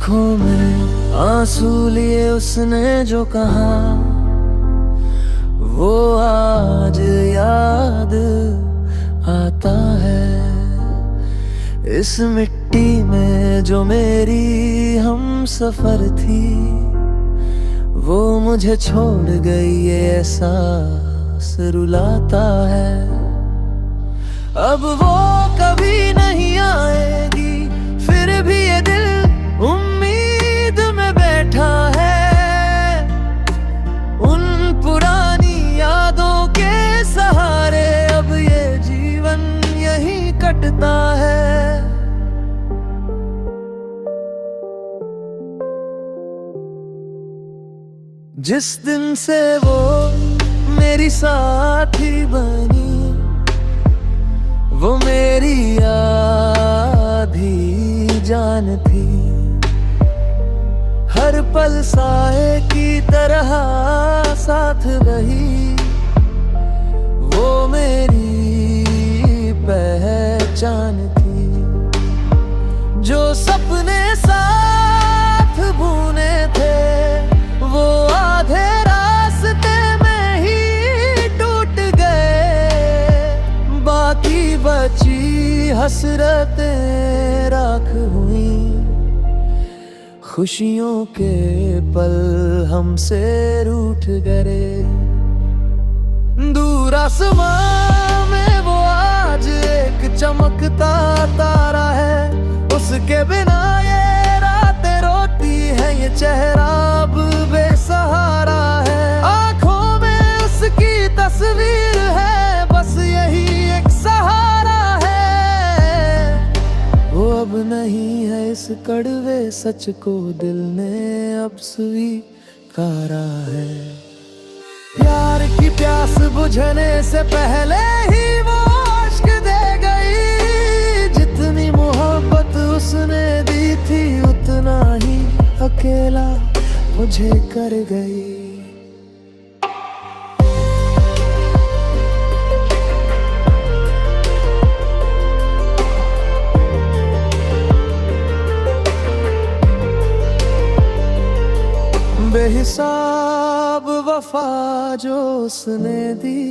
आंखों में आंसू लिए उसने जो कहा, वो आज याद आता है। इस मिट्टी में जो मेरी हम सफर थी, वो मुझे छोड़ गई, ये एहसास रुलाता है। अब वो कभी नहीं आएगी, फिर भी ये दिल उम्मीद में बैठा है। उन पुरानी यादों के सहारे अब ये जीवन यहीं कटता है। जिस दिन से वो मेरी साथी बनी, वो मेरी आधी जान थी। हर पल साए की तरह साथ रही, वो मेरी पहचान थी। जो सपने साथ बुने थे, वो आधे रास्ते में ही टूट गए। बाकी बची हसरतें राख हुई, खुशियों के पल हमसे रूठ गए। दूर आसमां में वो आज एक चमकता तारा है। उसके बिना ये रातें रोती है, ये चेहरा अब बेसहारा है। आंखों में उसकी तस्वीर है, बस यही एक सहारा है। वो अब नहीं है, इस कड़वे सच को दिल ने अब स्वीकारा है। प्यार की प्यास बुझने से पहले ही वो अश्क दे गई। जितनी मोहब्बत उसने दी थी, उतना ही अकेला मुझे कर गई। बेहिसाब वफा जो उसने दी,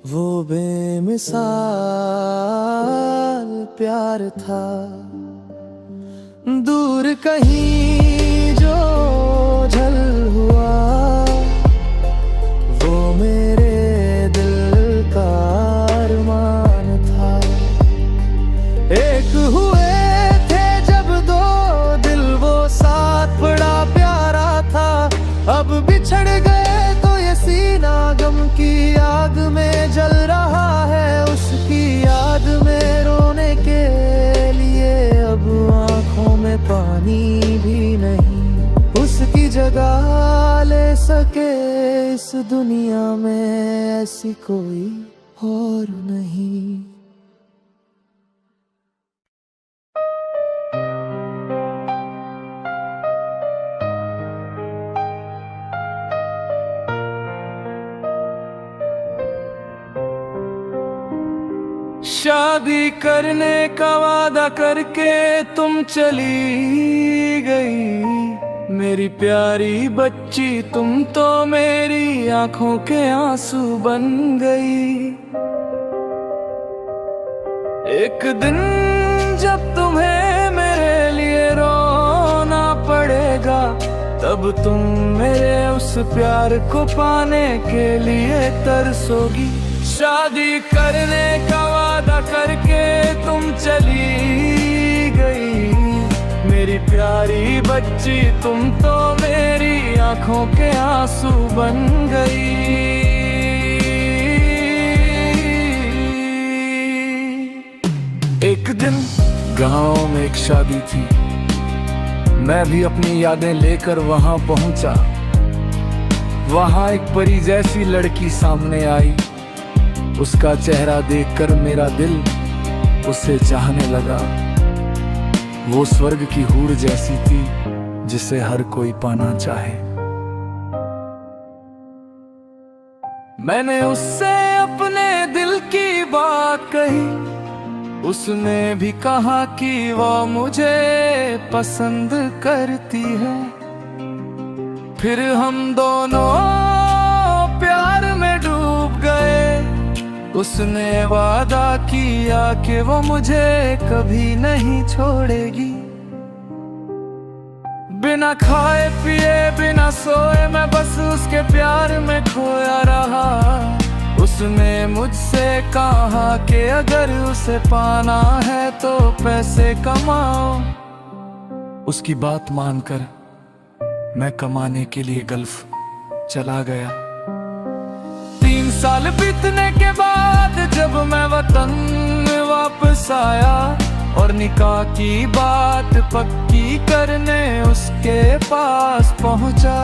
वो बेमिसाल प्यार था। दूर कहीं जो झल हुआ, वो मेरे दिल का अरमान था। एक हुए थे जब दो दिल, वो साथ बड़ा प्यारा था। अब बिछड़ गए तो ये सीना गम की आग में जल रहा है। उसकी याद में रोने के लिए अब आंखों में पानी भी नहीं। उसकी जगह ले सके इस दुनिया में ऐसी कोई और नहीं। शादी करने का वादा करके तुम चली गई। मेरी प्यारी बच्ची, तुम तो मेरी आंखों के आंसू बन गई। एक दिन जब तुम्हें मेरे लिए रोना पड़ेगा, तब तुम मेरे उस प्यार को पाने के लिए तरसोगी। शादी करने का वादा करके तुम चली गई। मेरी प्यारी बच्ची, तुम तो मेरी आंखों के आंसू बन गई। एक दिन गांव में एक शादी थी, मैं भी अपनी यादें लेकर वहां पहुंचा। वहां एक परी जैसी लड़की सामने आई। उसका चेहरा देखकर मेरा दिल उसे चाहने लगा। वो स्वर्ग की हूर जैसी थी, जिसे हर कोई पाना चाहे। मैंने उससे अपने दिल की बात कही, उसने भी कहा कि वो मुझे पसंद करती है। फिर हम दोनों प्यार में डूब गए। उसने वादा किया कि वो मुझे कभी नहीं छोड़ेगी। बिना खाए पिए बिना सोए मैं बस उसके प्यार में खोया रहा। उसने मुझसे कहा कि अगर उसे पाना है तो पैसे कमाओ। उसकी बात मानकर मैं कमाने के लिए गल्फ चला गया। 3 साल बीतने के बाद जब मैं वतन वापस आया और निकाह की बात पक्की करने उसके पास पहुंचा,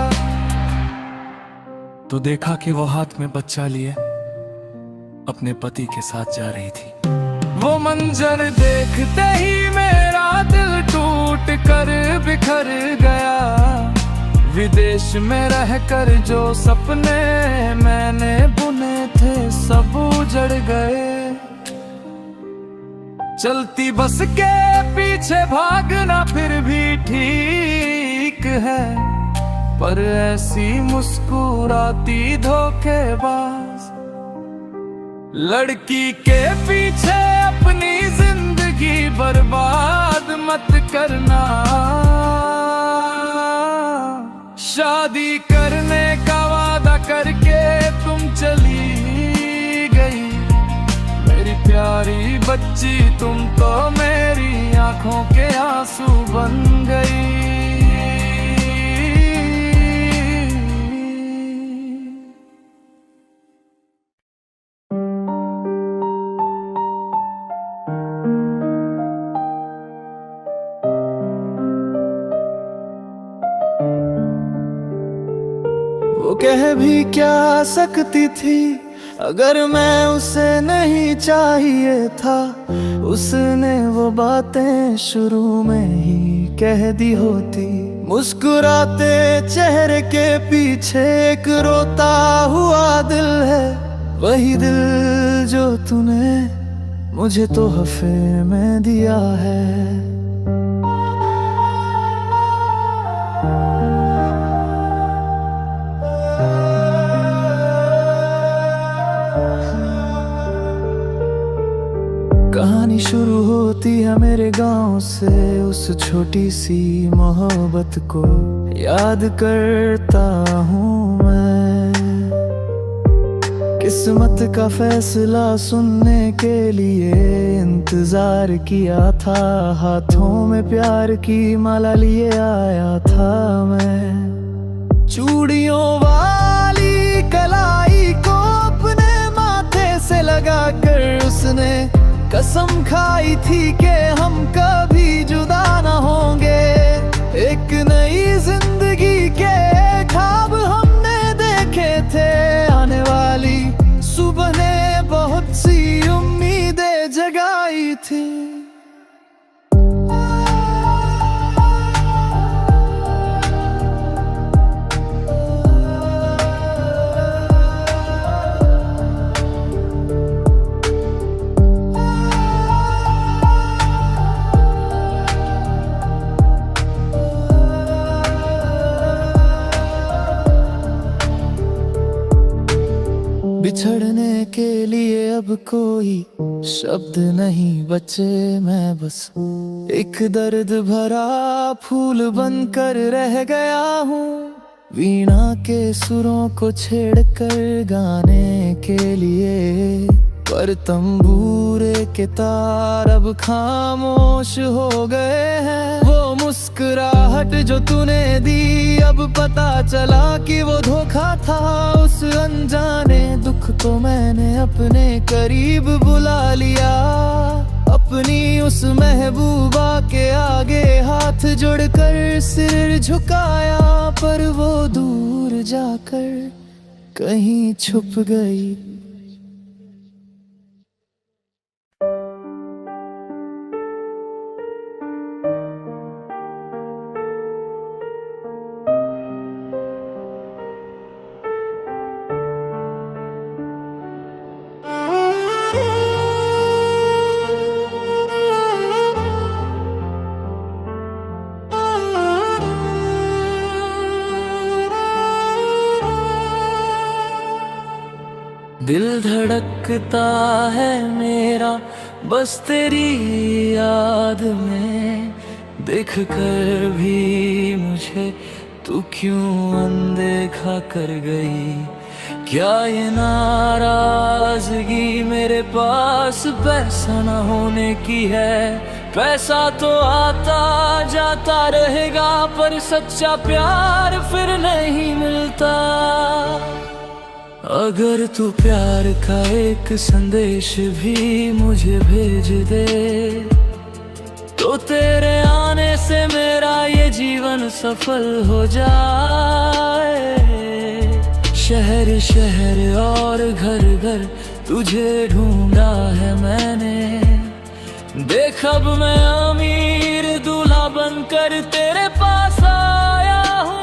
तो देखा कि वो हाथ में बच्चा लिए अपने पति के साथ जा रही थी। वो मंजर देखते ही मेरा दिल टूट कर बिखर गया। विदेश में रहकर जो सपने मैंने बुने थे सब उजड़ गए। चलती बस के पीछे भागना फिर भी ठीक है, पर ऐसी मुस्कुराती धोखेबाज लड़की के पीछे अपनी जिंदगी बर्बाद मत करना। शादी करने का वादा करके तुम चली गई। मेरी प्यारी बच्ची तुम तो मेरी आंखों के आंसू बन गई। वो कह भी क्या सकती थी अगर मैं उसे नहीं चाहिए था। उसने वो बातें शुरू में ही कह दी होती। मुस्कुराते चेहरे के पीछे एक रोता हुआ दिल है। वही दिल जो तूने मुझे तोहफे में दिया है। कहानी शुरू होती है मेरे गांव से। उस छोटी सी मोहब्बत को याद करता हूँ मैं। किस्मत का फैसला सुनने के लिए इंतजार किया था। हाथों में प्यार की माला लिए आया था मैं। चूड़ियों वाली कलाई को अपने माथे से लगाकर उसने कसम खाई थी कि हम कभी जुदा न होंगे। एक नई जिंदगी के ख्वाब हमने देखे थे। आने वाली सुबह ने बहुत सी उम्मीदें जगाई थी। बिछड़ने के लिए अब कोई शब्द नहीं बचे। मैं बस एक दर्द भरा फूल बनकर रह गया हूँ। वीणा के सुरों को छेड़कर गाने के लिए, पर तंबूरे के तार अब खामोश हो गए हैं। वो मुस्कुराहट जो तूने दी अब पता चला कि वो धोखा था। उस अनजाने दुख को मैंने अपने करीब बुला लिया। अपनी उस महबूबा के आगे हाथ जोड़कर सिर झुकाया, पर वो दूर जाकर कहीं छुप गई। दिल धड़कता है मेरा बस तेरी याद में, देख कर भी मुझे तू क्यों अनदेखा कर गई। क्या ये नाराजगी मेरे पास पैसा न होने की है? पैसा तो आता जाता रहेगा पर सच्चा प्यार फिर नहीं मिलता। अगर तू प्यार का एक संदेश भी मुझे भेज दे तो तेरे आने से मेरा ये जीवन सफल हो जाए। शहर शहर और घर घर तुझे ढूंढा है मैंने, देख अब मैं अमीर दूल्हा बनकर तेरे पास आया हूँ।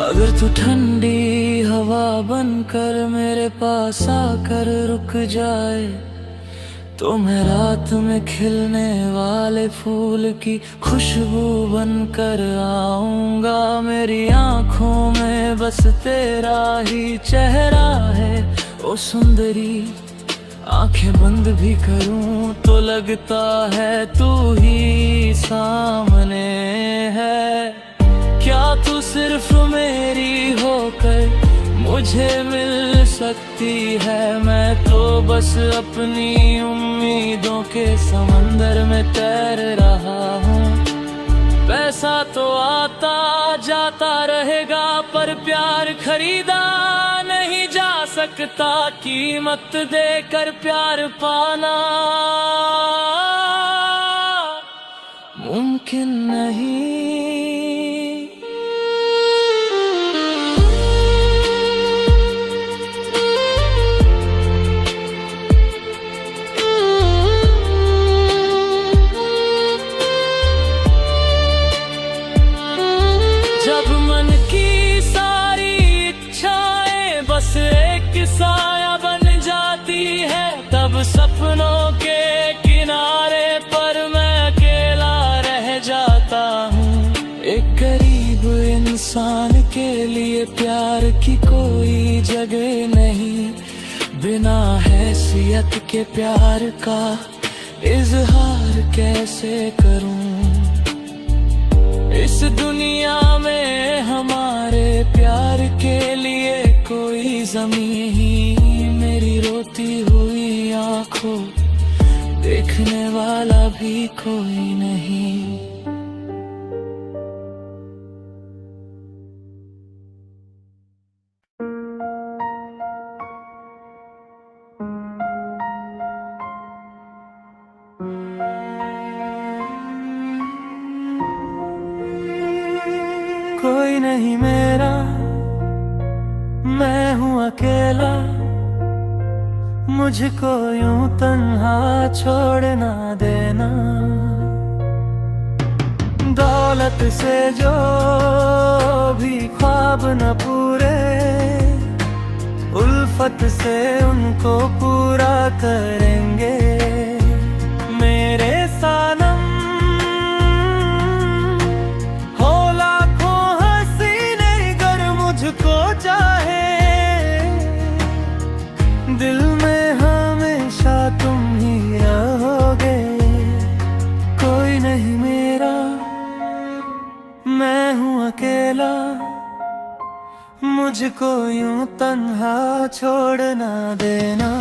अगर तू ठंडी हवा बनकर मेरे पास आकर रुक जाए तो मैं रात में खिलने वाले फूल की खुशबू बनकर आऊंगा। मेरी आंखों में बस तेरा ही चेहरा है ओ सुंदरी, आंखें बंद भी करूं तो लगता है तू ही सामने है। क्या तू सिर्फ मेरी होकर मुझे मिल सकती है? मैं तो बस अपनी उम्मीदों के समंदर में तैर रहा हूँ। पैसा तो आता जाता रहेगा पर प्यार खरीदा नहीं जा सकता। कीमत देकर प्यार पाना मुमकिन नहीं। जब मन की सारी इच्छाएं बस एक साया बन जाती है, तब सपनों के किनारे पर मैं अकेला रह जाता हूँ। एक गरीब इंसान के लिए प्यार की कोई जगह नहीं, बिना हैसियत के प्यार का इजहार कैसे करूँ? इस दुनिया में हमारे प्यार के लिए कोई ज़मीं ही मेरी रोती हुई आंखों देखने वाला भी कोई नहीं। कोई नहीं मेरा, मैं हूँ अकेला, मुझको यूं तन्हा छोड़ ना देना। दौलत से जो भी ख्वाब न पूरे, उल्फत से उनको पूरा करेंगे। मेरे सानम मुझको चाहे, दिल में हमेशा तुम ही रहोगे। कोई नहीं मेरा, मैं हूँ अकेला, मुझको यूं तन्हा छोड़ ना देना।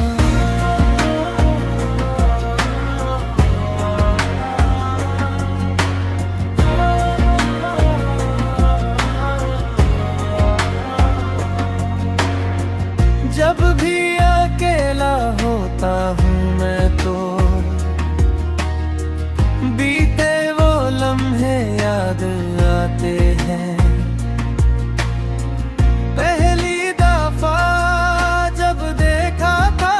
जब भी अकेला होता हूँ मैं तो बीते वो लम्हे याद आते हैं। पहली दफा जब देखा था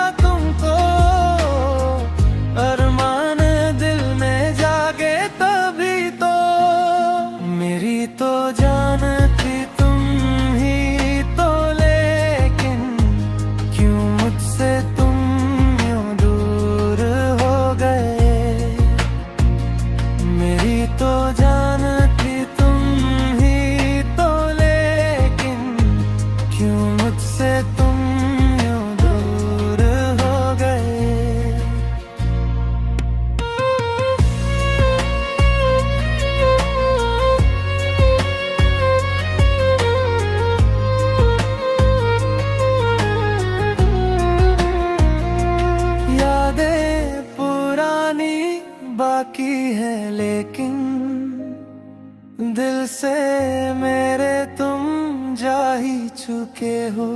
जा ही चुके हो।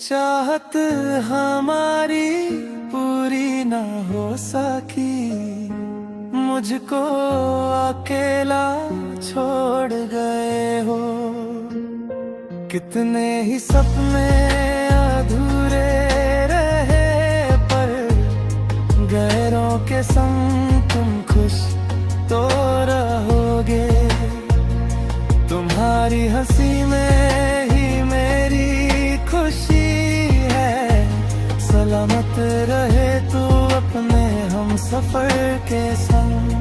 चाहत हमारी पूरी ना हो सकी, मुझको अकेला छोड़ गए हो। कितने ही सपने अधूरे रहे, पर गैरों के संग तुम खुश तो रहोगे। तुम्हारी हंसी में ही मेरी खुशी है। सलामत रहे तू अपने हम सफर के संग।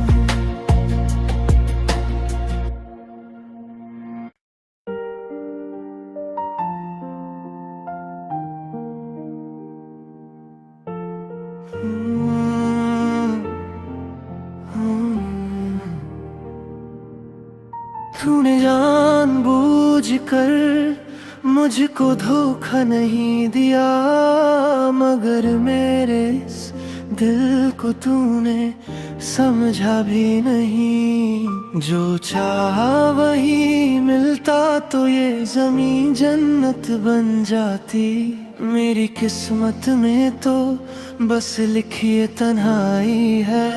तूने जानबूझ कर मुझको धोखा नहीं दिया, मगर मेरे इस दिल को तूने समझा भी नहीं। जो चाहा वही मिलता तो ये ज़मीं जन्नत बन जाती। मेरी किस्मत में तो बस लिखी तन्हाई है।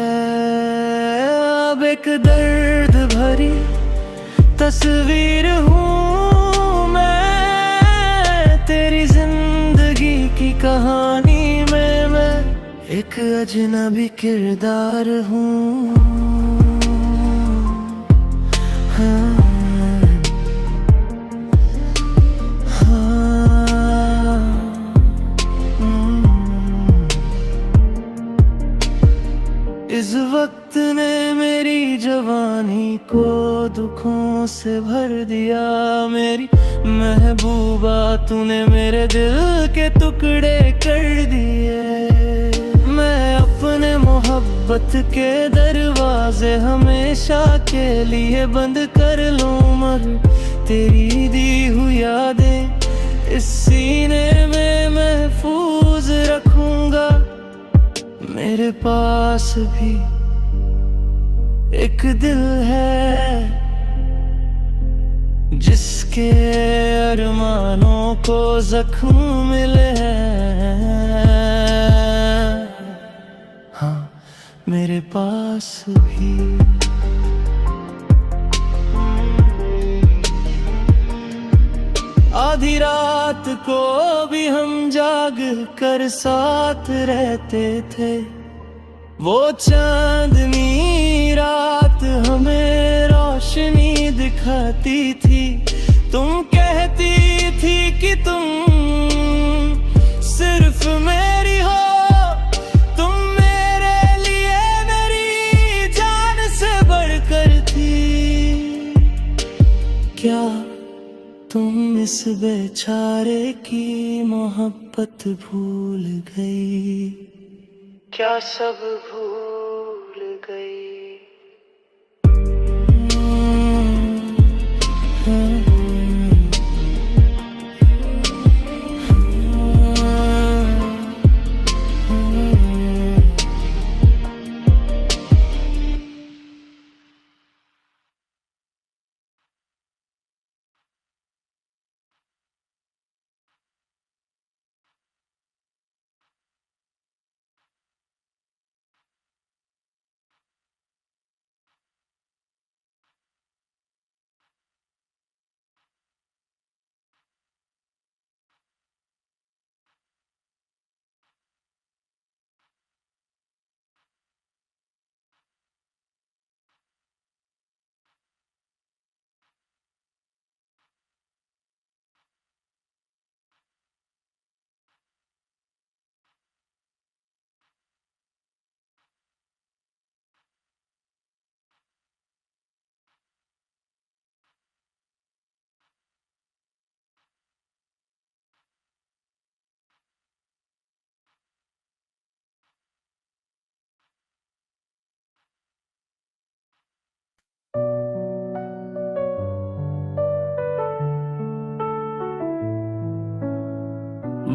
अब एक दर्द भरी तस्वीर हूँ मैं, तेरी जिंदगी की कहानी में मैं एक अजनबी किरदार हूँ। हाँ, हाँ, इस वक्त ने मेरी जवानी को दुखों से भर दिया। मेरी महबूबा तूने मेरे दिल के टुकड़े कर दिए। मैं अपने मोहब्बत के दरवाजे हमेशा के लिए बंद कर लूं, मगर तेरी दी हुई यादें इस सीने में महफूज रखूंगा। मेरे पास भी एक दिल है जिसके अरमानों को जख्म मिले हैं। हाँ, मेरे पास भी। आधी रात को भी हम जाग कर साथ रहते थे। वो चांदनी रात हमें रोशनी दिखाती थी। तुम कहती थी कि तुम सिर्फ मेरी हो, तुम मेरे लिए मेरी जान से बढ़कर थी। क्या तुम इस बेचारे की मोहब्बत भूल गई? क्या सब भूल गई?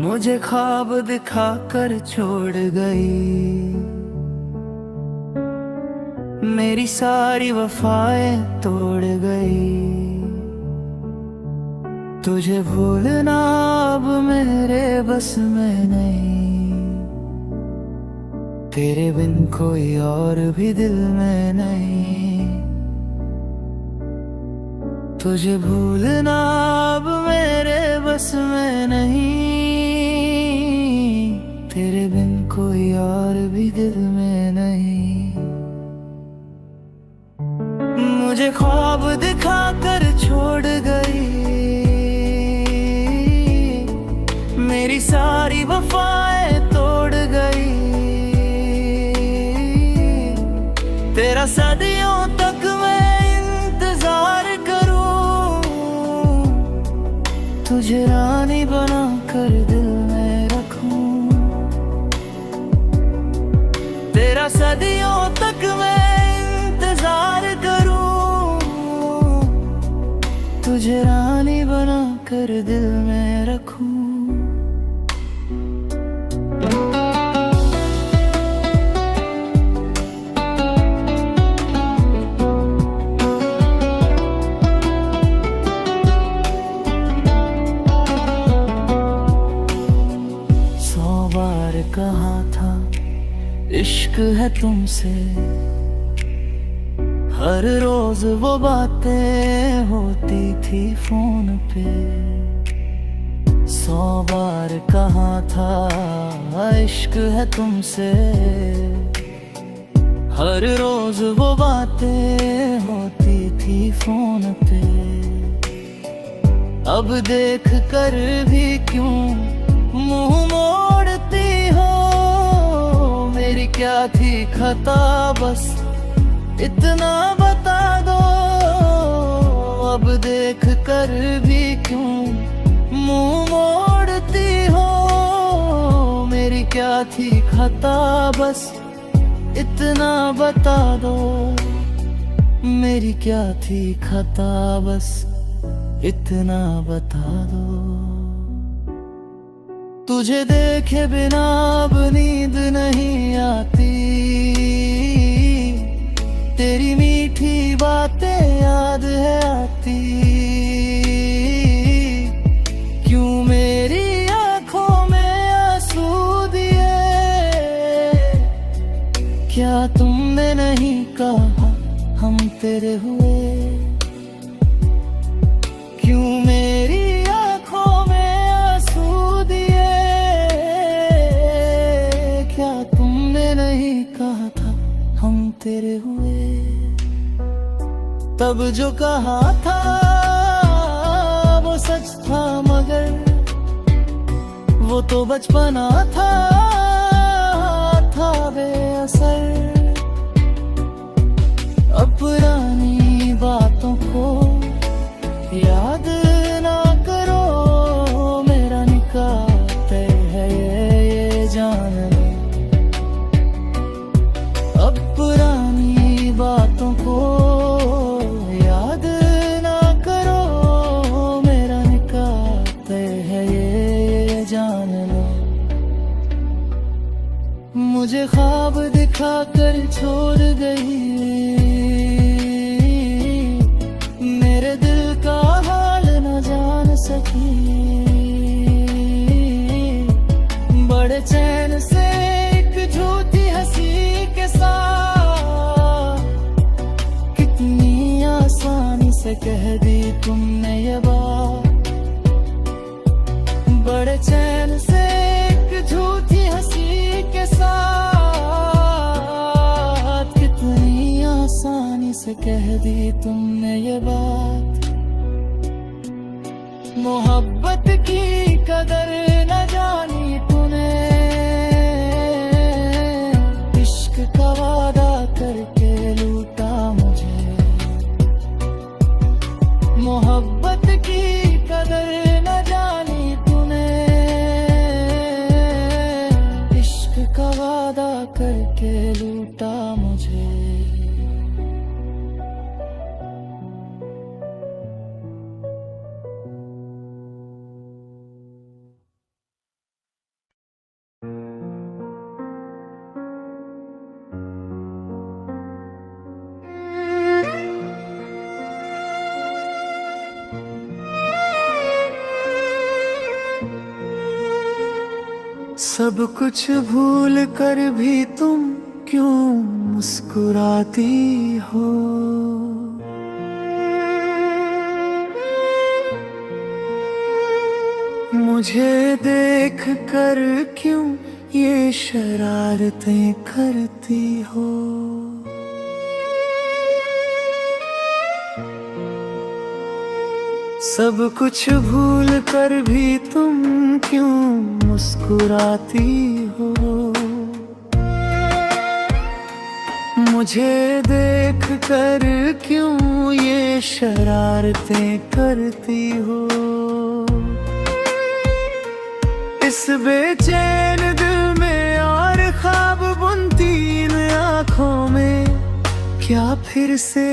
मुझे ख्वाब दिखाकर छोड़ गई, मेरी सारी वफाएं तोड़ गई। तुझे भूलना अब मेरे बस में नहीं, तेरे बिन कोई और भी दिल में नहीं। तुझे भूलना अब मेरे बस में नहीं, तेरे बिन कोई और भी दिल में नहीं। मुझे ख्वाब दिखाकर छोड़ गई, मेरी सारी वफाएं तोड़ गई। तेरा सदियों तक मैं इंतजार करूं, तुझे रानी बना कर दिल में रखूं। तेरा सदियों तक मैं इंतजार करूं, तुझे रानी बना कर दिल में रखूं। कहा था इश्क है तुमसे, हर रोज वो बातें होती थी फोन पे। 100 बार कहा था इश्क है तुमसे, हर रोज वो बातें होती थी फोन पे। अब देख कर भी क्यों मुंह मोड़ती हो, मेरी क्या थी खता बस इतना बता दो। अब देख कर भी क्यों मुंह मोड़ती हो, मेरी क्या थी खता बस इतना बता दो। मेरी क्या थी खता बस इतना बता दो। तुझे देखे बिना अब नींद नहीं आती, तेरी मीठी बातें याद है आती। क्यों मेरी आंखों में आंसू दिए, क्या तुमने नहीं कहा हम तेरे हुए। क्यों मेरी कहा था हम तेरे हुए। तब जो कहा था वो सच था, मगर वो तो बचपना था बेअसर। अब पुरानी बातों को याद ना करो, मेरा निकाह तय है ये जान लो। अब पुरानी बातों को याद ना करो, मेरा निकाह तय है ये जान लो। मुझे ख्वाब दिखाकर छोड़ गई, मेरे दिल का हाल न जान सकी। बड़े चैन से एक झूठी हंसी के साथ कितनी आसानी से कह दी तुमने ये बात। बड़े चैन से एक झूठी हंसी के साथ कितनी आसानी से कह दी तुमने ये बात। मोहब्बत की कदर न जानी तूने, इश्क का वादा करके लूटा मुझे। मोहब्बत की कदर न जानी तूने, इश्क का वादा करके लूटा मुझे। सब कुछ भूल कर भी तुम क्यों मुस्कुराती हो? मुझे देख कर क्यों ये शरारतें करती हो? सब कुछ भूल कर भी तुम क्यों मुस्कुराती हो? मुझे देख कर क्यों ये शरारतें करती हो? इस बेचैन दिल में और ख्वाब बुनती इन आँखों में क्या फिर से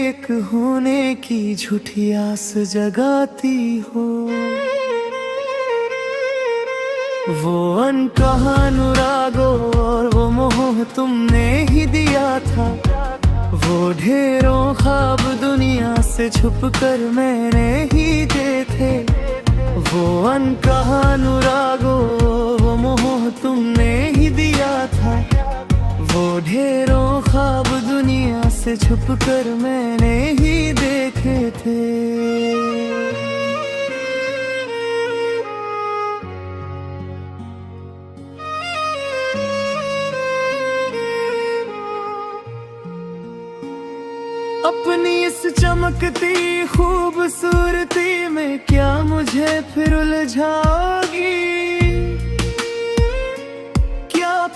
एक होने की झूठी आस जगाती हो? वो अनकहा अनुरागों और वो मोह तुमने ही दिया था, वो ढेरों ख्वाब दुनिया से छुप कर मैंने ही दे थे। वो अनकहा अनुरागों वो मोह तुमने ही दिया था, वो ढेरों ख्वाब दुनिया से छुप कर मैंने ही देखे थे। अपनी इस चमकती खूबसूरती में क्या मुझे फिर उलझाओगी?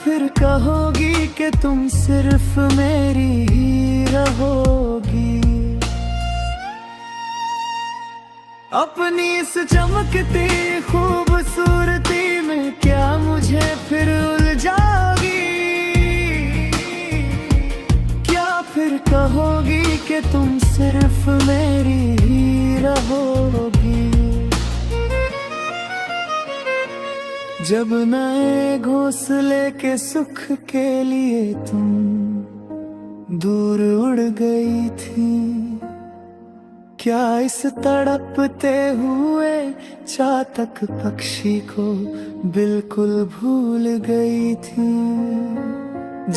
फिर कहोगी कि तुम सिर्फ मेरी ही रहोगी? अपनी इस चमकती खूबसूरती में क्या मुझे फिर उलझाओगी? क्या फिर कहोगी कि तुम सिर्फ मेरी ही रहोगी? जब नए घोंसले के सुख के लिए तुम दूर उड़ गई थी, क्या इस तड़पते हुए चातक पक्षी को बिल्कुल भूल गई थी?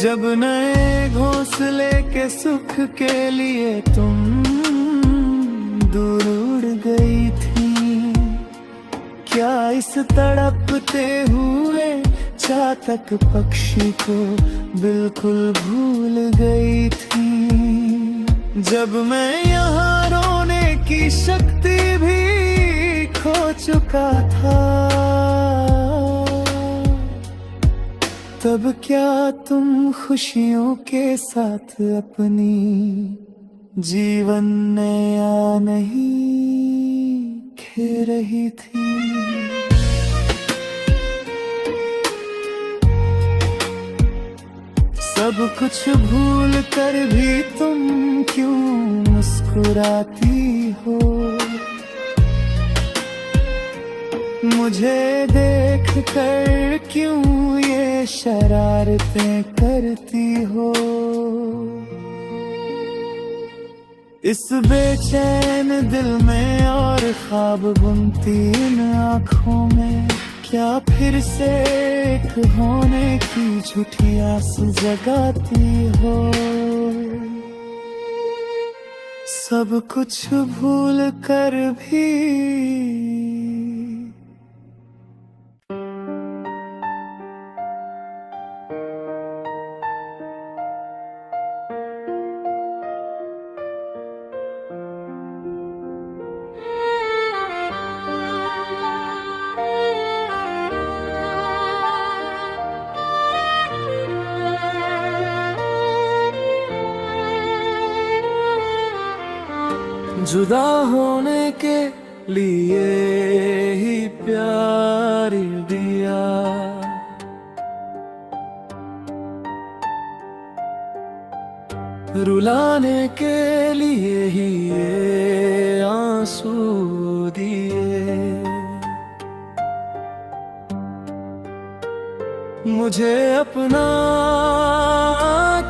जब नए घोंसले के सुख के लिए तुम दूर उड़ गई थी, क्या इस तड़पते हुए चातक पक्षी को बिल्कुल भूल गई थी? जब मैं यहाँ रोने की शक्ति भी खो चुका था, तब क्या तुम खुशियों के साथ अपनी जीवन नया नहीं खे रही थी? सब कुछ भूल कर भी तुम क्यों मुस्कुराती हो? मुझे देख कर क्यों ये शरारतें करती हो? इस बेचैन दिल में और ख्वाब बुनती इन आँखों में क्या फिर से एक होने की झूठी आस जगाती हो? सब कुछ भूल कर भी जुदा होने के लिए ही प्यार दिया, रुलाने के लिए ही ये आंसू दिए। मुझे अपना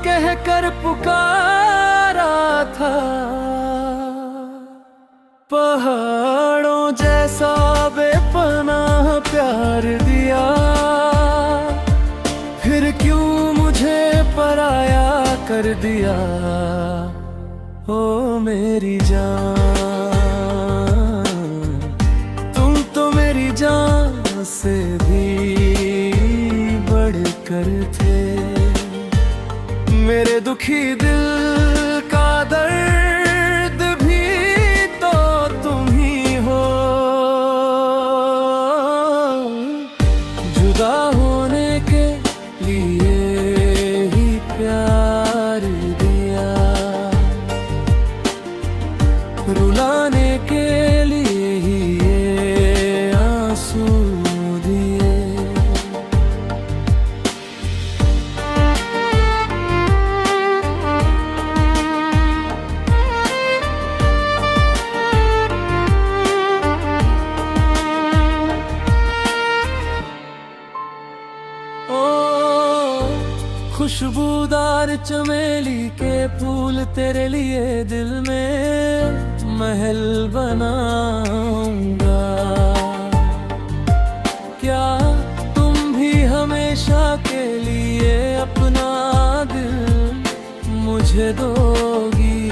कहकर पुकारा था, पहाड़ों जैसा बेपनाह प्यार दिया। कर दिया। ओ मेरी जान, तुम तो मेरी जान से भी बढ़कर थे। मेरे दुखी दिल का दर्द भी तो तुम ही हो। जुदा होने के लिए ही प्यार दिया, रुलाने के लिए ही ये आंसू दिए। खुशबूदार चमेली के फूल तेरे लिए दिल में महल बनाऊंगा। क्या तुम भी हमेशा के लिए अपना दिल मुझे दोगी?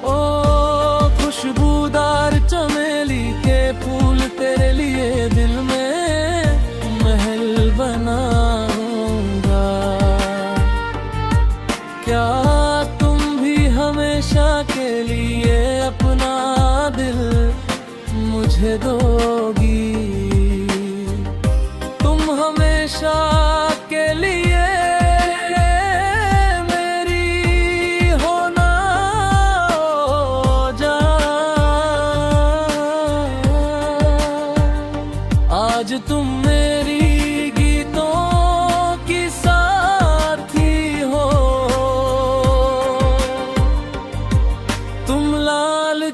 ओ खुशबूदार चमेली के फूल तेरे लिए दिल में बनाऊंगा। क्या तुम भी हमेशा के लिए अपना दिल मुझे दोगी? तुम हमेशा के लिए मेरी होना हो जान। आज तुम मेरी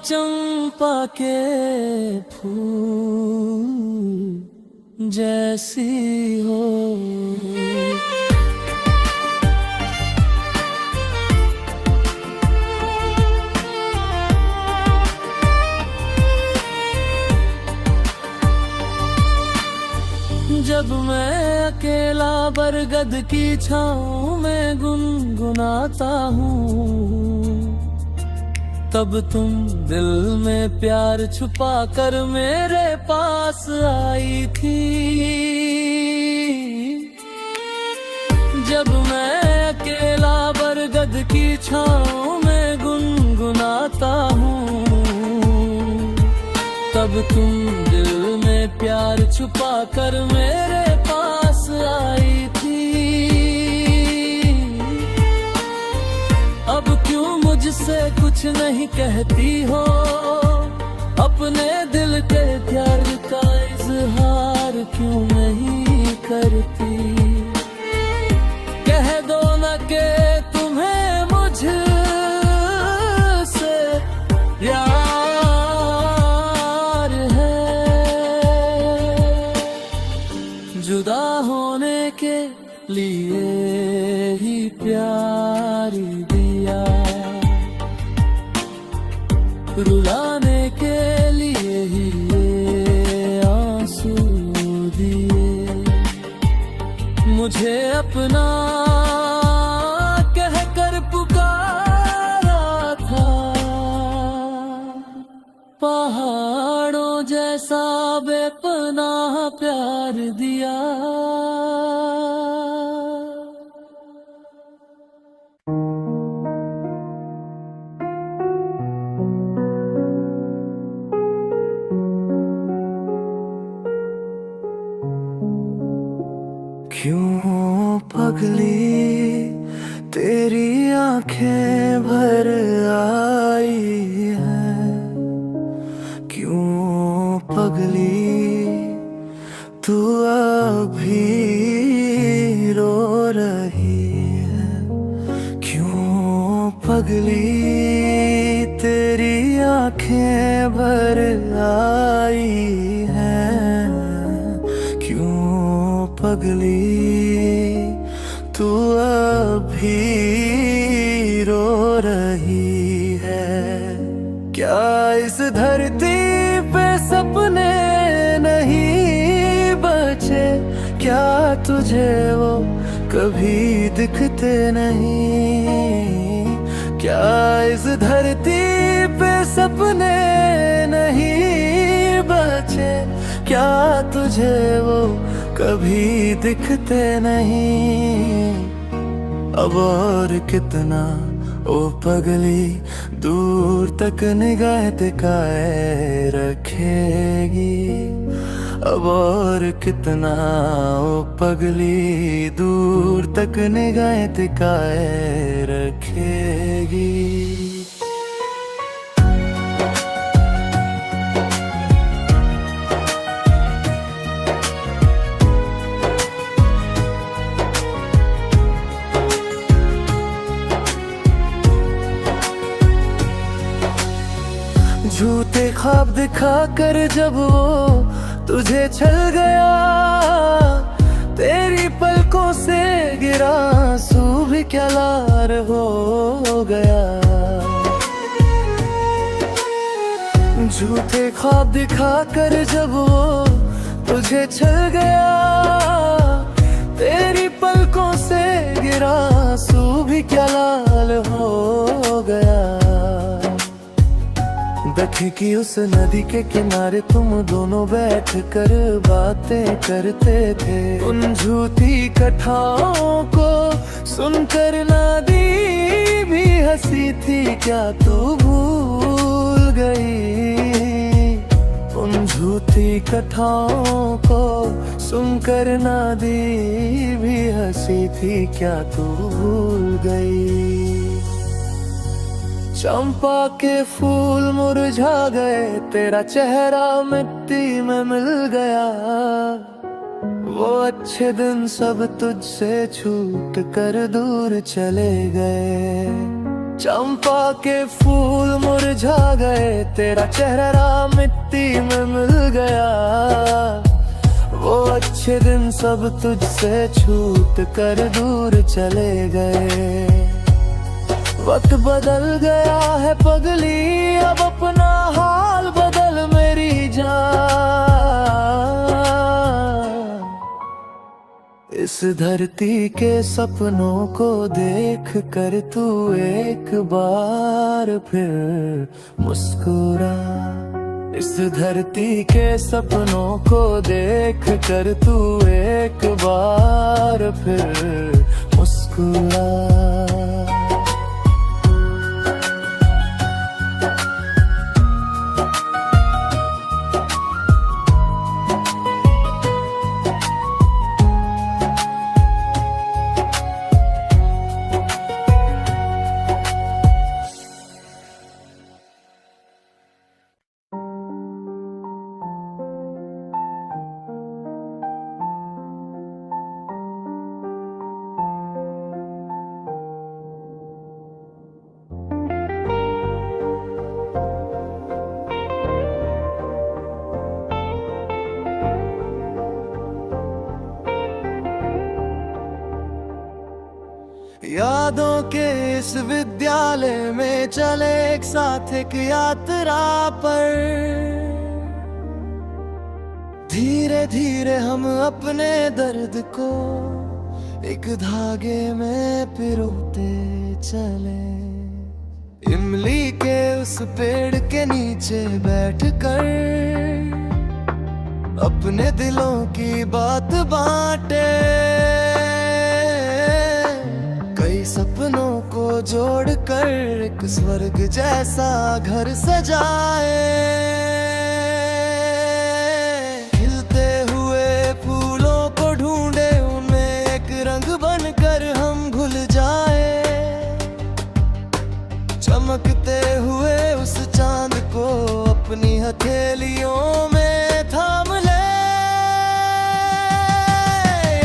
चंपा के फूल जैसी हो। जब मैं अकेला बरगद की छाँव में गुनगुनाता हूँ, तब तुम दिल में प्यार छुपा कर मेरे पास आई थी। जब मैं अकेला बरगद की छाँव में गुनगुनाता हूँ, तब तुम दिल में प्यार छुपा कर मेरे पास आई थी। अब क्यों मुझसे कुछ नहीं कहती हो? अपने दिल के प्यार का इजहार क्यों नहीं करती? कह दो न कि तुम्हें मुझसे प्यार है। जुदा होने के लिए ही प्यार दिया, रुलाने के लिए ही ये आंसू दिए। मुझे अपना कहकर पुकारा था, पहाड़ों जैसा बेपनाह प्यार दिया। क्यों पगली तेरी आंखें भर आई हैं? क्यों पगली तू अभी रो रही है? क्यों पगली तेरी आंखें भर आई हैं? क्यों पगली तू अभी रो रही है? क्या इस धरती पे सपने नहीं बचे? क्या तुझे वो कभी दिखते नहीं? क्या इस धरती पे सपने नहीं बचे? क्या तुझे वो कभी दिखते नहीं? अब और कितना ओ पगली दूर तक निगाह टिकाए रखेगी? अब और कितना ओ पगली दूर तक निगाह टिकाए रखेगी? झूठे ख्वाब दिखा कर जब वो तुझे छल गया, तेरी पलकों से गिरा आंसू भी क्या लार हो गया। झूठे ख्वाब दिखा कर जब वो तुझे छल गया, तेरी पलकों से गिरा आंसू भी क्या लाल हो गया। दखे की उस नदी के किनारे तुम दोनों बैठ कर बातें करते थे। उन झूठी कथाओं को सुनकर नदी भी हंसी थी, क्या तू भूल गई? उन झूठी कथाओं को सुनकर नदी भी हंसी थी, क्या तू भूल गई? चंपा के फूल मुरझा गए, तेरा चेहरा मिट्टी में मिल गया। वो अच्छे दिन सब तुझसे छूट कर दूर चले गए। चंपा के फूल मुरझा गए, तेरा चेहरा मिट्टी में मिल गया। वो अच्छे दिन सब तुझसे छूट कर दूर चले गए। वक्त बदल गया है पगली, अब अपना हाल बदल मेरी जान। इस धरती के सपनों को देख कर तू एक बार फिर मुस्कुरा। इस धरती के सपनों को देख कर तू एक बार फिर मुस्कुरा। यादों के इस विद्यालय में चले एक साथ एक यात्रा पर। धीरे धीरे हम अपने दर्द को एक धागे में पिरोते चले। इमली के उस पेड़ के नीचे बैठकर अपने दिलों की बात बांटे। कई सपनों को जोड़कर एक स्वर्ग जैसा घर सजाए। खिलते हुए फूलों को ढूंढे, उनमें एक रंग बनकर हम घुल जाए। चमकते हुए उस चांद को अपनी हथेलियों में थाम ले।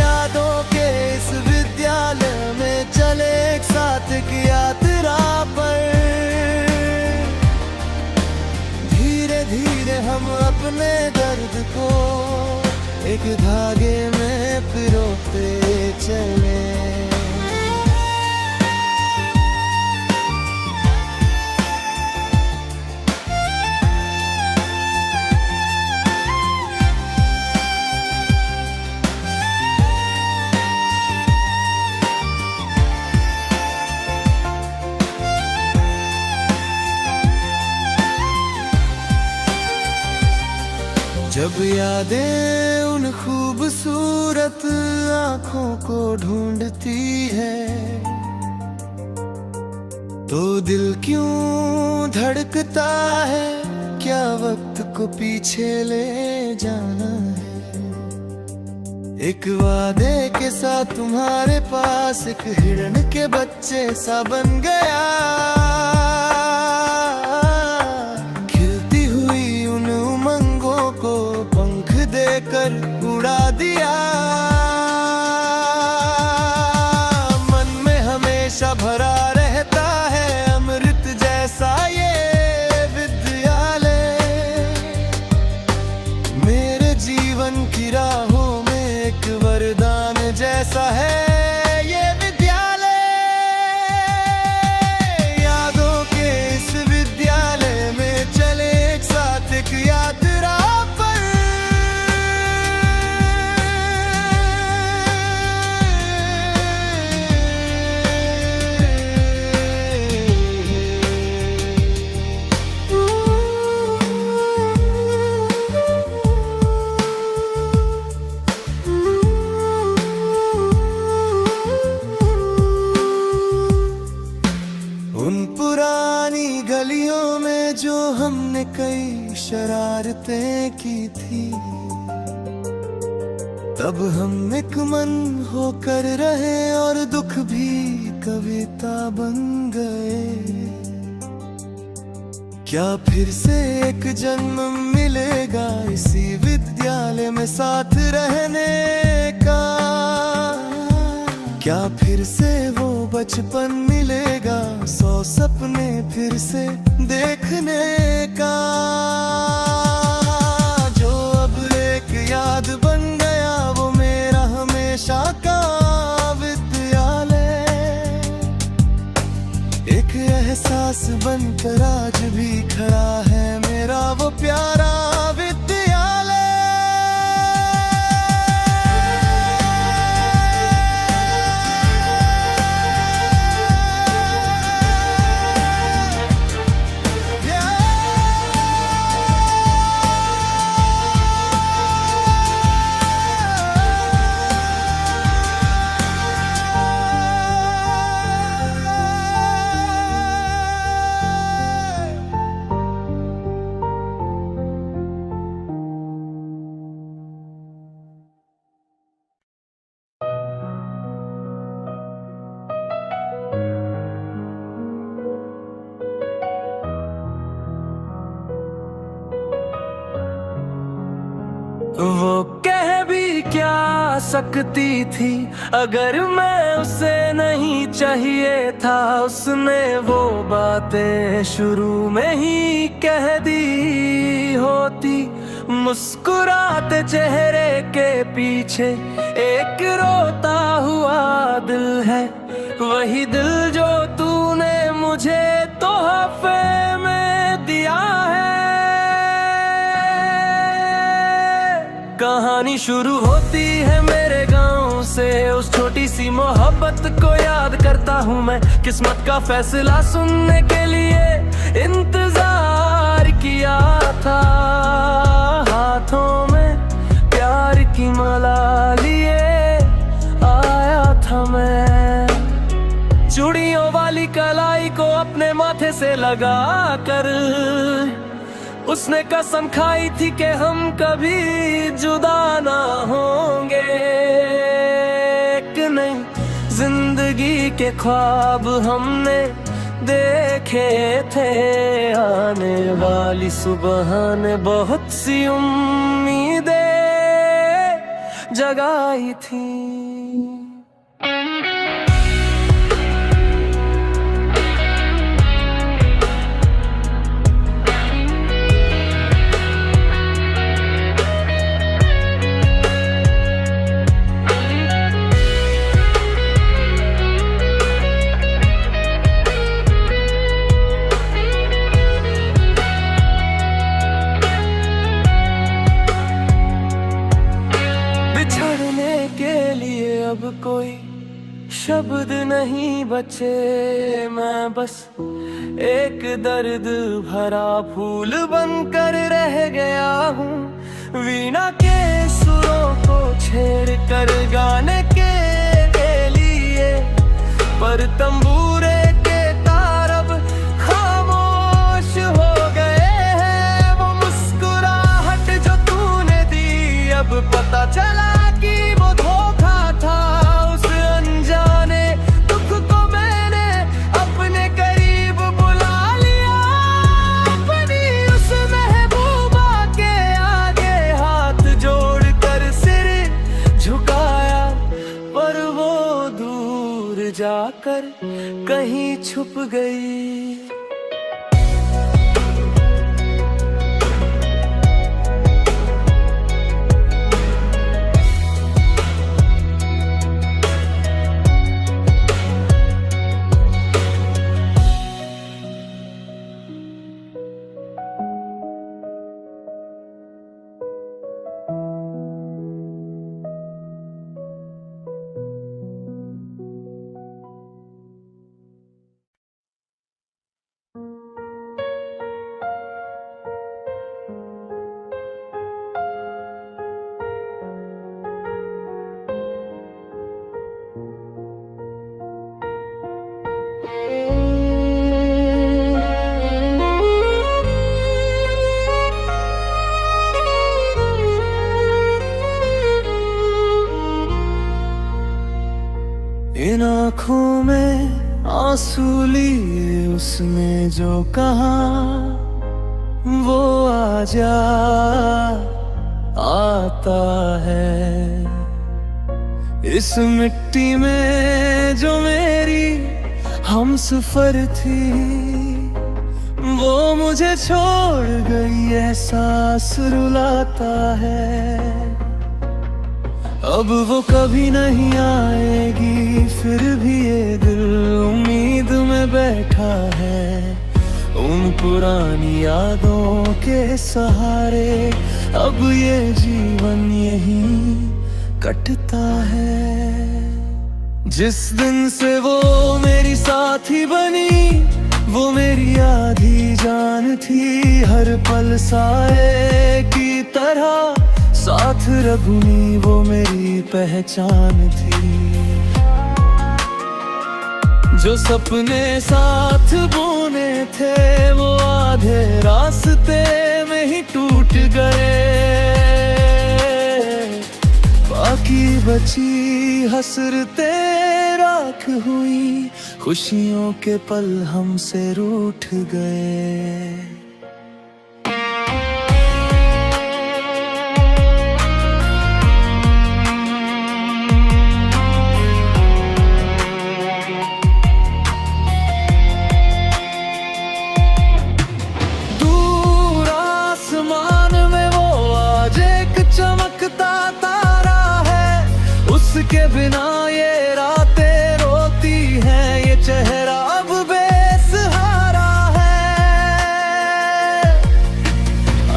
यादों के इस विद्यालय में चले एक साथ एक यात्रा पर। धीरे धीरे हम अपने दर्द को एक धागे में पिरोते चले। जब यादें उन खूबसूरत आँखों को ढूंढती है, तो दिल क्यों धड़कता है? क्या वक्त को पीछे ले जाना है? एक वादे के साथ तुम्हारे पास एक हिरन के बच्चे सा बन गया, खिलती हुई उन उमंगों को पंख देकर उड़ा दिया। मन में हमेशा भरा रहता है अमृत जैसा ये विद्यालय, मेरे जीवन की राहों में एक वरदान जैसा है ये विद्यालय। यादों के इस विद्यालय में चले एक साथ एक यात्रा पर। उन पुरानी गलियों में जो हमने कई शरारतें की थी, तब हम एक मन होकर रहे और दुख भी कविता बन गए। क्या फिर से एक जन्म मिलेगा इसी विद्यालय में साथ रहने का? क्या फिर से वो बचपन मिलेगा, 100 सपने फिर से देखने का? जो अब एक याद बन गया वो मेरा हमेशा का विद्यालय, एक एहसास बनकर आज भी खड़ा है मेरा वो प्यारा विद्यालय। वो कह भी क्या सकती थी अगर मैं उसे नहीं चाहिए था, उसने वो बातें शुरू में ही कह दी होती। मुस्कुराते चेहरे के पीछे एक रोता हुआ दिल है, वही दिल जो तूने मुझे तोहफे में दिया है। कहानी शुरू होती है मेरे गांव से, उस छोटी सी मोहब्बत को याद करता हूँ मैं। किस्मत का फैसला सुनने के लिए इंतजार किया था, हाथों में प्यार की माला लिए आया था मैं। चूड़ियों वाली कलाई को अपने माथे से लगा कर उसने कसम खाई थी कि हम कभी जुदा ना होंगे। कि नहीं जिंदगी के ख्वाब हमने देखे थे, आने वाली सुबह ने बहुत सी उम्मीदें जगाई थी। अब कोई शब्द नहीं बचे, मैं बस एक दर्द भरा फूल बनकर रह गया हूँ। वीणा के सुरों को छेड़ कर गाने के लिए, पर तंबूरे के तार अब खामोश हो गए हैं। वो मुस्कुराहट जो तूने दी, अब पता चला कि वो धोखा था। उस अनजाने दुख को मैंने अपने करीब बुला लिया, अपनी उस महबूबा के आगे हाथ जोड़कर सिर झुकाया, पर वो दूर जाकर कहीं छुप गई। इन आँखों में आंसू लिए उसने जो कहा, वो आजा आता है। इस मिट्टी में जो मेरी हमसफर थी, वो मुझे छोड़ गई, एहसास रुलाता है। अब वो कभी नहीं आएगी, फिर भी ये दिल उम्मीद में बैठा है। उन पुरानी यादों के सहारे अब ये जीवन यहीं कटता है। जिस दिन से वो मेरी साथी बनी, वो मेरी आधी जान थी। हर पल साए की तरह साथ रघुनी, वो मेरी पहचान थी। जो सपने साथ बुने थे, वो आधे रास्ते में ही टूट गए। बाकी बची हसरतें राख हुई, खुशियों के पल हमसे रूठ गए। उसके बिना ये रातें रोती हैं, ये चेहरा अब बेसहारा है।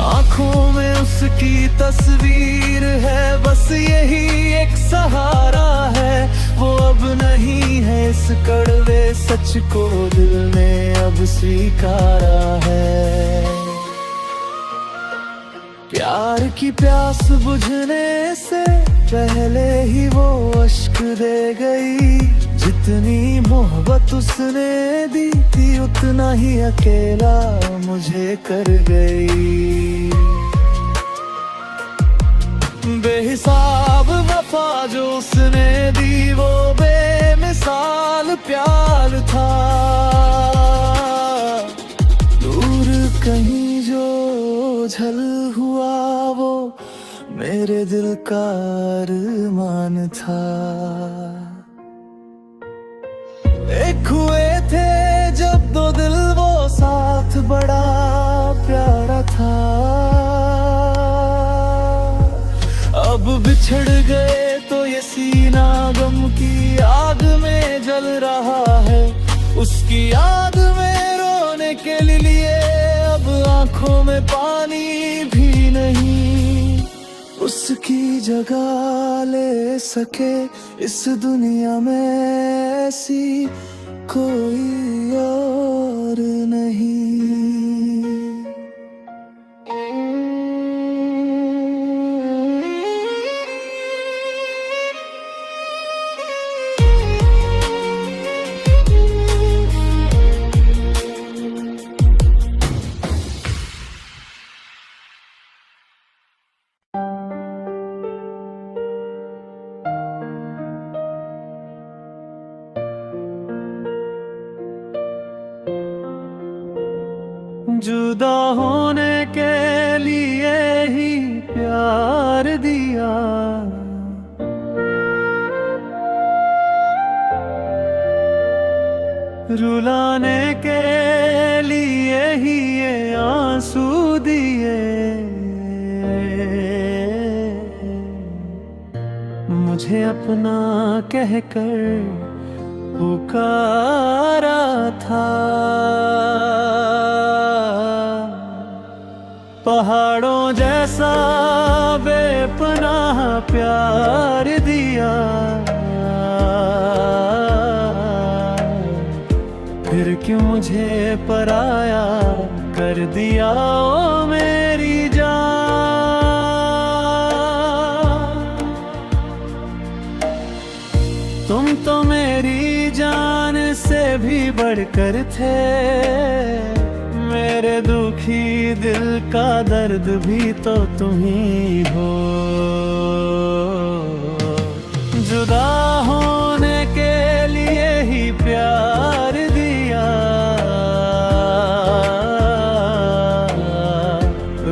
आंखों में उसकी तस्वीर है, बस यही एक सहारा है। वो अब नहीं है, इस कड़वे सच को दिल ने अब स्वीकारा है। प्यार की प्यास बुझने से पहले ही वो अश्क दे गई। जितनी मोहब्बत उसने दी थी, उतना ही अकेला मुझे कर गई। बेहिसाब वफा जो उसने दी, वो बेमिसाल प्यार था। दूर कहीं जो झल हुआ, वो मेरे दिल का अरमान था। एक हुए थे जब दो दिल, वो साथ बड़ा प्यारा था। अब बिछड़ गए तो ये सीना गम की आग में जल रहा है। उसकी याद में रोने के लिए अब आंखों में पानी भी नहीं। उसकी जगह ले सके इस दुनिया में ऐसी कोई और नहीं। मुझे अपना कहकर पुकारा था। पहाड़ों जैसा बेपनाह प्यार दिया, फिर क्यों मुझे पराया कर दिया ओ मेरी जान। तुम तो मेरी जान से भी बढ़कर थे, मेरे दुखी दिल का दर्द भी तो तुम ही हो। जुदा होने के लिए ही प्यार दिया,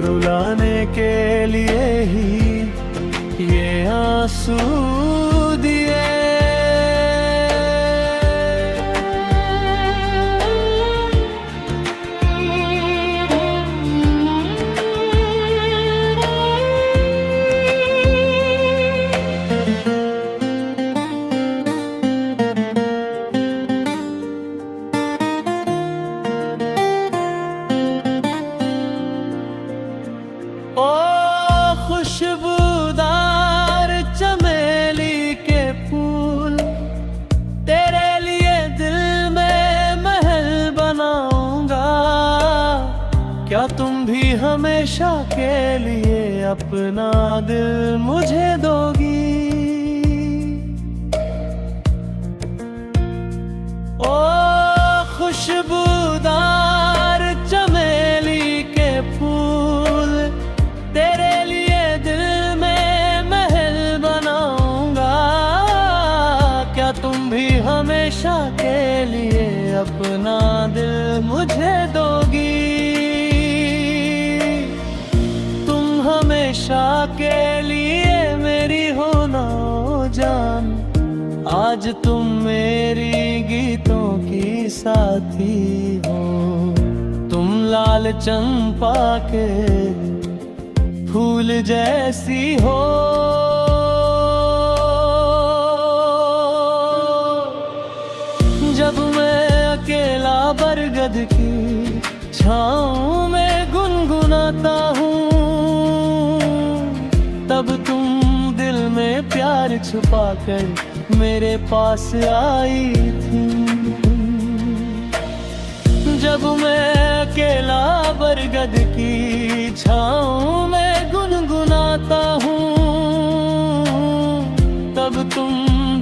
रुलाने के लिए ही ये आंसू दिए। खुशबूदार चमेली के फूल, तेरे लिए दिल में महल बनाऊंगा। क्या तुम भी हमेशा के लिए अपना दिल मुझे दोगी? ओ खुशबूदार चमेली के फूल, तेरे लिए दिल में महल बनाऊंगा। क्या तुम भी हमेशा के लिए अपना दिल मुझे दोगी? तुम हमेशा के लिए मेरी हो ना जान, आज तुम मेरी गीतों की साथी हो। तुम लाल चंपा के फूल जैसी हो। जब मैं अकेला बरगद की छाँव में गुनगुनाता हूँ, तब तुम दिल में प्यार छुपाकर मेरे पास आई थी। जब मैं अकेला बरगद की छाँव में गुनगुनाता हूँ, तब तुम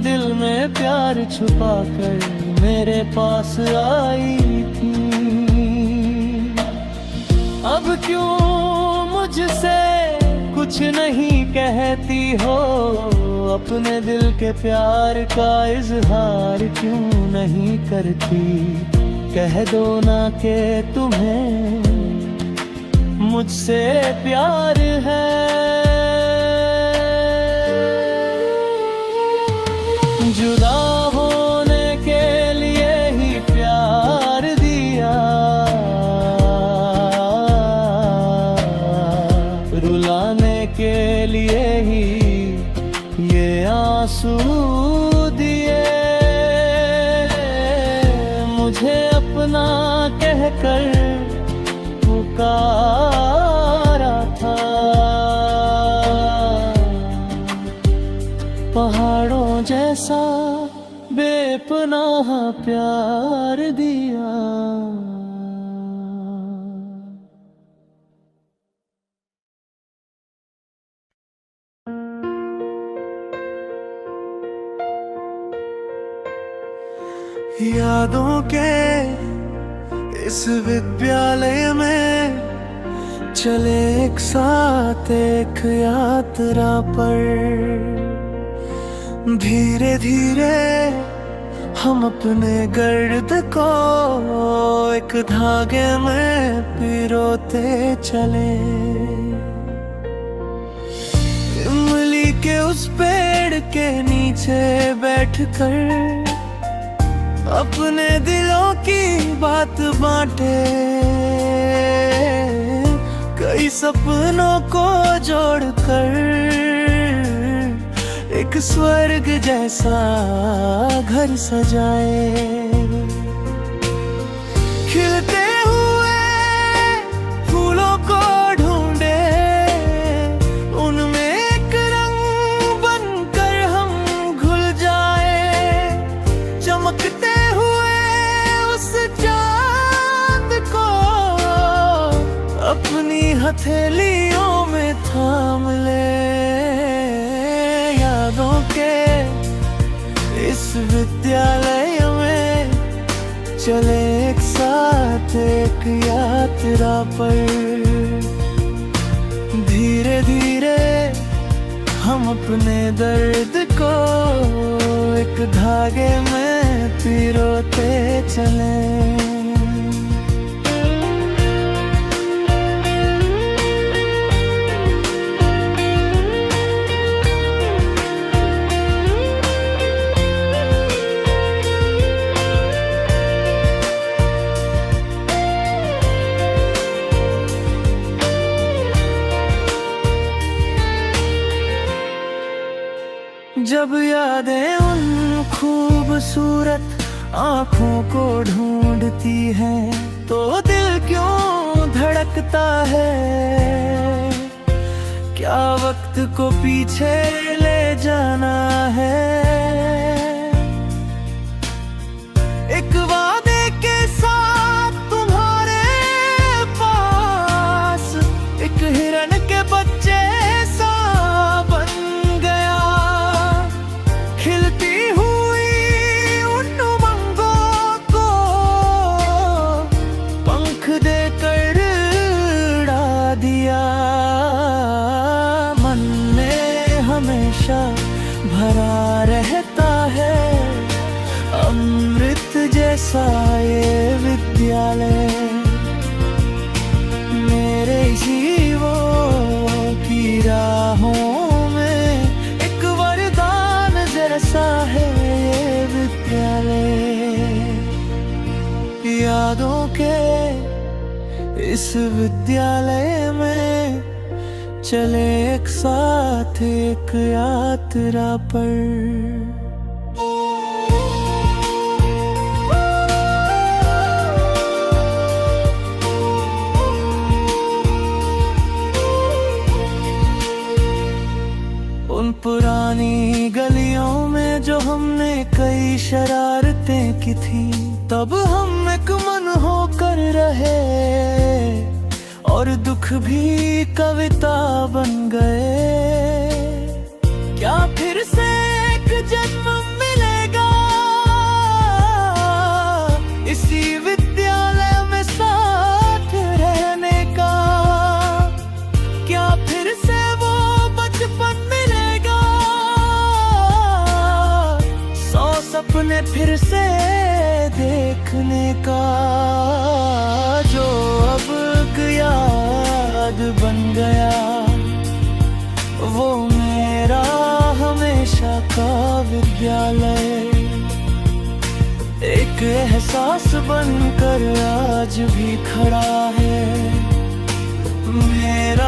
दिल में प्यार छुपाकर मेरे पास आई थी। अब क्यों मुझसे कुछ नहीं कहती हो? अपने दिल के प्यार का इजहार क्यों नहीं करती? कह दो ना कि तुम्हें मुझसे प्यार है। जुदा होने के लिए ही प्यार दिया, रुलाने के लिए ही ये आंसू दिए। मुझे अपना कहकर पुकारा था, पहाड़ों जैसा बेपनाह प्यार दिया। यादों के इस विद्यालय में चले एक साथ एक यात्रा पर। धीरे धीरे हम अपने गर्द को एक धागे में पिरोते चले। इमली के उस पेड़ के नीचे बैठकर अपने दिलों की बात बांटे। कई सपनों को जोड़कर एक एक स्वर्ग जैसा घर सजाए। खिलते हुए फूलों को ढूंढे, उनमें एक रंग बनकर हम घुल जाए। चमकते हुए उस चांद को अपनी हथेलियों में थाम ले। यादों के इस विद्यालय में चले एक साथ एक यात्रा पर। धीरे धीरे हम अपने दर्द को एक धागे में पिरोते चले। जब यादें उन खूबसूरत आँखों को ढूंढती हैं, तो दिल क्यों धड़कता है। क्या वक्त को पीछे ले जाना है। एक वादे के साथ तुम्हारे पास एक हिरन के बच्चे सा बन गया। खिलती हुई उन उमंगों को पंख देकर उड़ा दिया। मन में हमेशा भरा रहता है अमृत जैसा ये विद्यालय। मेरे जीवों की राहों में एक वरदान जैसा है ये विद्यालय। यादों के इस विद्यालय में चले एक साथ एक यात्रा पर। उन पुरानी गलियों में जो हमने कई शरारतें की थी, तब हम एक मन होकर रहे और दुख भी कविता बन गए। क्या फिर से एक जन्म मिलेगा इसी विद्यालय में साथ रहने का। क्या फिर से वो बचपन मिलेगा, 100 सपने फिर से देखने का। जो अब याद बन गया वो मेरा हमेशा का विद्यालय। एक एहसास बनकर आज भी खड़ा है मेरा